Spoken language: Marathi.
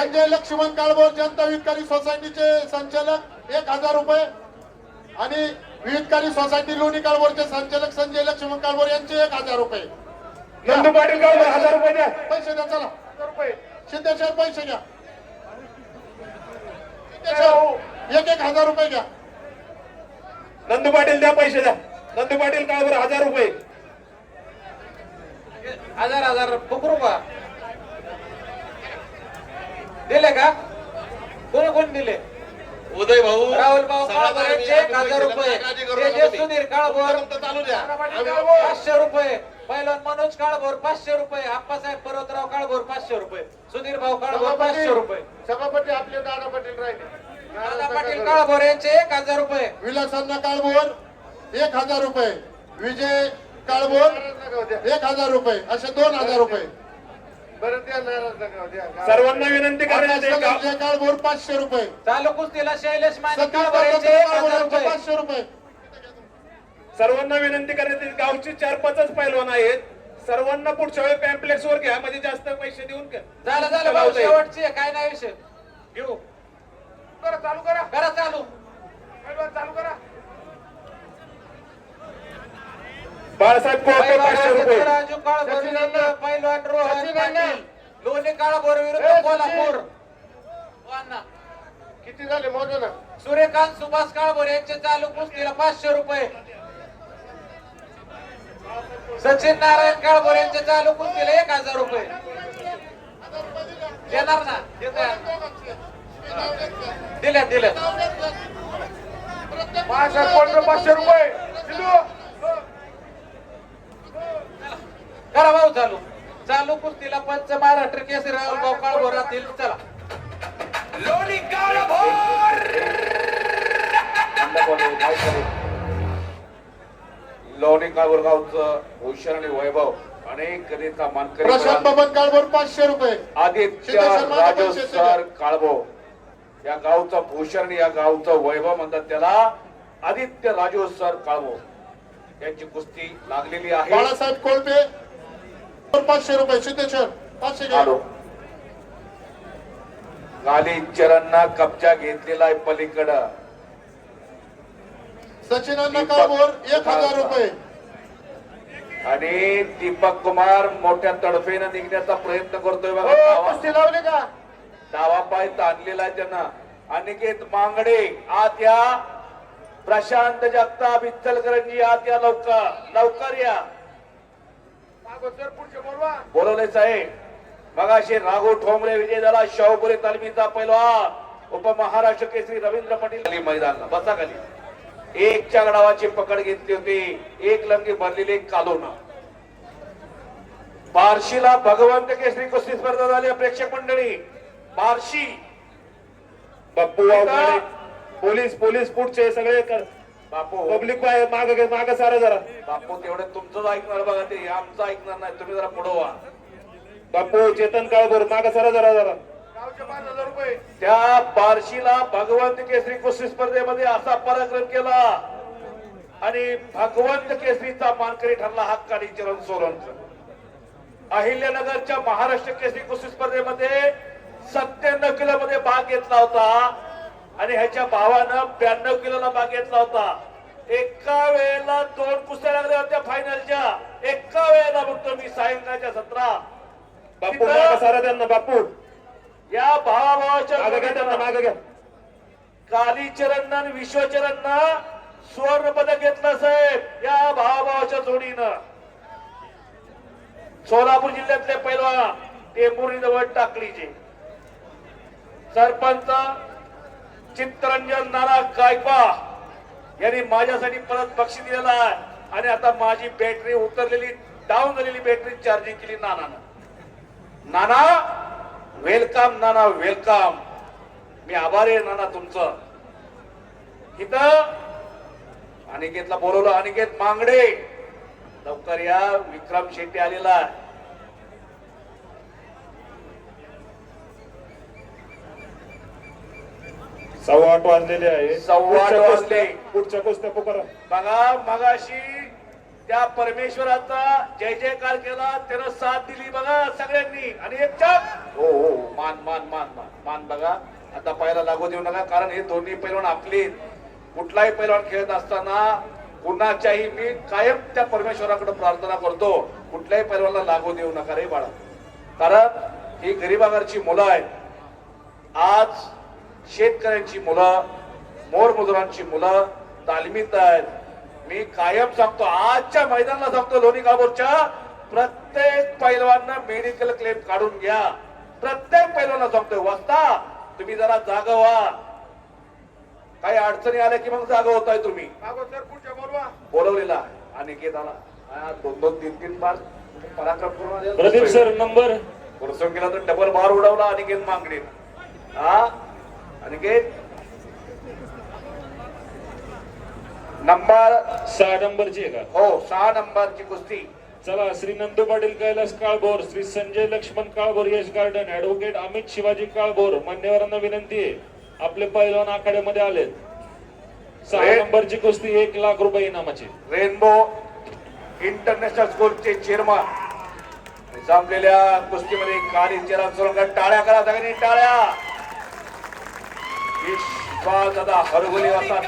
संजय लक्ष्मण काळभोर जनता वित्तकारी सोसायटीचे संचालक 1000 रुपये आणि वित्तकारी सोसायटी लोणी काळभोरचे संचालक संजय लक्ष्मण काळभोर यांचे 1000 रुपये. नंदू पाटील काळभोर 1000 रुपये द्या. पैसे द्या चला. 1000 रुपये. सिद्धेश्वर पैसे घ्या. सिद्धेश्वर 1000 रुपये घ्या. नंदू पाटील द्या पैसे द्या. नंदू पाटील काळभोर 1000 रुपये. 1000 पकडू का दिले का कोण कोण दिले. उदय भाऊ राहुल भाऊ काळभोर यांचे 1000 रुपये. तेजस सुधीर काळभोर चालू द्या. 500 रुपये. पैलवान मनोज काळभोर 500 रुपये. आप्पासाहेब पर्वतराव काळभोर 500 रुपये. सुधीर भाऊ काळभोर 500 रुपये. सभापती आपले दादा पाटील राहिले. दादा पाटील काळभोर यांचे 1000 रुपये. विलासन्ना काळभोर 1000 रुपये. विजय काळभोर 1000 रुपये. असे 2000 रुपये. सर्वांना विनंती करण्यात येईल का? संजय काळभोर 500 रुपये. चालू कुस्तीला शैलेश माने सतीश काळभोर यांचे काळभोर 1000 यांचे रुपये. 500 रुपये. सर्वांना विनंती करण्यात येईल. गावची 4-5च पैलवान आहेत. सर्वांना पुढच्या वेळी पॅम्पलेट्स वर घ्या म्हणजे जास्त पैसे देऊन झालं भाऊ शेवटची आहे. काय नाही विषय घेऊ. करा चालू करा. करा चालू. पैलवान चालू करा. बाळासाहेब कोळपे 500 रुपये. राजू काळभोर विरुद्ध पैलवान रोहन पाटील. लोणी काळभोर विरुद्ध कोल्हापूर. वान्ना. किती झाले मोजू ना. सूर्यकांत सुभाष काळभोर यांचे चालू कुस्तीला 500 रुपये. सचिन नारायण काळभोर यांचे चालू कुस्तीला 1000 रुपये. देणार ना दिल्या. बाळासाहेब कोळपे 500 रुपये. करा भाऊ चालू कुस्तीला पंच महाराष्ट्र केसरी राहुल भाऊ काळभोर राहतील. चला लोणी काळभोर. लोणी काळभोर गावचं भूषण आणि वैभव अनेक कलेचा मानकरी प्रशांत बबन काळभोर 500 रुपये. आदित्य राजू सर काळभोर या गावचं भूषण या गावचं वैभव म्हणतात त्याला. आदित्य राजू सर काळभोर यांची कुस्ती लागलेली आहे. बाळासाहेब कोळपे 500 रुपये. सिद्धेश्वर 500 घ्या. गाली चरणना कब्जा घेतलेला आहे पलीकडं. सचिन अण्णा काळभोर 1000 रुपये. आणि दीपक कुमार मोठ्या तडफेनं निघण्याचा प्रयत्न करतोय बघा. कुस्ती लावली का? डावा पाय ताणलेला आहे त्यांना. अनिकेत मांगडे आत या. प्रशांत जगताप इचलकरंजी आत या. लवकर या. बोलवलेच आहे. मगाशी राघव ठोंबरे विजय झाला. शाहूपुरी तालमीचा पैलवान उपमहाराष्ट्र केसरी रवींद्र पाटील मैदान बसा खाली. 1च्या गडावाची पकड घेतली होती. 1 लंगी भरलेली कालोना. बार्शीला भगवंत केसरी कुस्ती स्पर्धा झाली. प्रेक्षक मंडळी बार्शी बाप्पू वावगाडे पोलीस पुढचे सगळे बापू पब्लिक माग सारा जरा. बापू तेवढं तुमचं ऐकणार बघा. ते आमचं ऐकणार नाही. तुम्ही जरा पुढं व्हा. बाप्पू चेतन काळभोर माग सारा जरा. त्या बार्शीला भगवंत केसरी कुस्ती स्पर्धेमध्ये असा पराक्रम केला आणि भगवंत केसरीचा मानकरी ठरला हक्कानी चरण सोलनकर. अहिल्यानगरच्या महाराष्ट्र केसरी कुस्ती स्पर्धेमध्ये 97 किलो मध्ये भाग घेतला होता आणि ह्याच्या भावानं 92 किलोला भाग घेतला होता. एका वेळेला 2 कुस्त्या लागल्या होत्या फायनलच्या. एका वेळेला बघतो मी सायंकाळच्या 17. बाप्पू माग सारा त्यांना. बाप्पू या भावाभावाच्या माग घ्या. कालीचरणनं आणि विश्वचरणनं सुवर्ण पदक घेतलं साहेब या भावाभावाच्या जोडीनं. सोलापूर जिल्ह्यातले पैलवान टेंभुर्णी जवळ टाकळीचे सरपंच चित्तरंजन नाना गायकवाड यांनी माझ्यासाठी परत बक्षीस दिलेला आहे. आणि आता माझी बॅटरी उतरलेली डाऊन झालेली बॅटरी चार्जिंग केली नानानं. नाना वेलकम. नाना वेलकम. मी आभारी आहे नाना तुमचं. इथं अनिकेतला बोलवलं. अनिकेत मांगडे लवकर या. विक्रम शेट्टी आलेला आहे. सव्वा 8 वाजलेले आहे. सव्वा 8 वाजले. पुढच्या कुस्त्या पुकारा. बघा मगाशी त्या परमेश्वराचा जय जयकार केला. त्यानं साथ दिली बघा सगळ्यांनी. आणि एक हो हो मान मान मान मान मान बघा. आता पायाला लागू देऊ नका, कारण हे दोन्ही पैलवान आपले. कुठलाही पैलवान खेळत असताना कुणाच्याही मी कायम त्या परमेश्वराकडे प्रार्थना करतो, कुठल्याही पैलवानला लागू देऊ नका रे बाळा. कारण ही गरीबाघरची मुलं आहेत. आज शेतकऱ्यांची मुलं, मोरमजुरांची मुलं तालमीत आहेत. मी कायम सांगतो, आजच्या मैदानाला सांगतो, लोणी काळभोरच्या प्रत्येक पैलवाननं मेडिकल क्लेम काढून घ्या. प्रत्येक पैलवानला सांगतोय, वस्ता तुम्ही जरा जागा व्हा. काही अडचणी आल्या की मग जागा होताय तुम्ही. बोलवलेला आणि आला 2-2, 3-3 बार पराक्रम करून प्रदीप सर नंबर पुरसून गेला तर डबल बार उडवला अनिकेत मांगडे. हा अनिकेत नंबर 6 नंबरची आहे का? हो 6 नंबरची कुस्ती. चला, श्री नंदू पाटील कैलास काळभोर, श्री संजय लक्ष्मण काळभोर यश गार्डन, ऍडव्होकेट अमित शिवाजी काळभोर, मान्यवरांना विनंती आहे, आपले पैलवान आखाड्यामध्ये आलेत. 6 नंबरची कुस्ती 1 लाख रुपये इनामाची. रेनबो इंटरनॅशनल स्कूलचे चेअरमन जमलेल्या कुस्तीमध्ये काली चिरण सोलंकर. टाळ्या करा सगळ्यांनी, टाळ्या. विश्वास दादा हरगुली असा